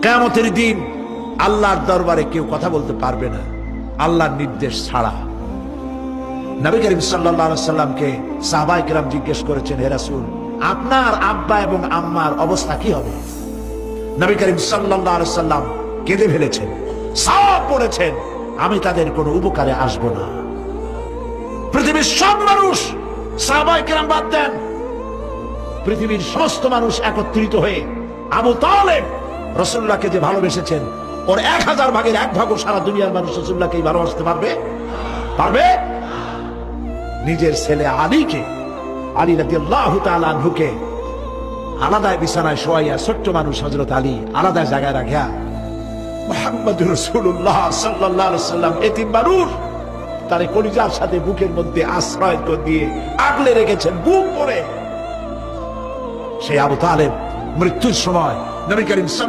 কিয়ামতের দিন আল্লাহর দরবারে কেউ কথা বলতে পারবে না আল্লাহর নির্দেশ ছাড়া। নবী করিম সাল্লাল্লাহু আলাইহি সাল্লামকে সাহাবায়ে কেরাম জিজ্ঞেস করেছেন, হে রাসূল, আপনার আব্বা এবং আম্মার অবস্থা কি হবে? নবী করিম সাল্লাল্লাহু আলাইহি সাল্লাম কেঁদে ফেলেছেন, সাফ বলেছেন, আমি তাদের কোনো উপকারে আসব না। পৃথিবীর সব মানুষ, সাহাবায়ে কেরাম বাদ দেন, পৃথিবীর সমস্ত মানুষ একত্রিত হয়ে আবু তালেব রাসূলুল্লাহকে যে ভালোবেসেছেন, ওর 1000 ভাগের 1 ভাগও সারা দুনিয়ার মানুষ রাসূলুল্লাহকে ভালোবাসতে পারবে? পারবে? নিজের ছেলে আলীকে, আলী রাদিয়াল্লাহু তাআলা আনহুকে আলাদা বিছানায় শোয়াইয়া, ছোট্ট মানুষ হযরত আলী আলাদা জায়গায় রাখিয়া মুহাম্মদুর রাসূলুল্লাহ সাল্লাল্লাহু আলাইহি ওয়াসাল্লাম এতিম মানুষ তার কলিজার সাথে বুকের মধ্যে আশ্রয় দিয়ে আগলে রেখেছেন বুক ভরে। সেই আবু তালেব মৃত্যুর সময় নবী করিম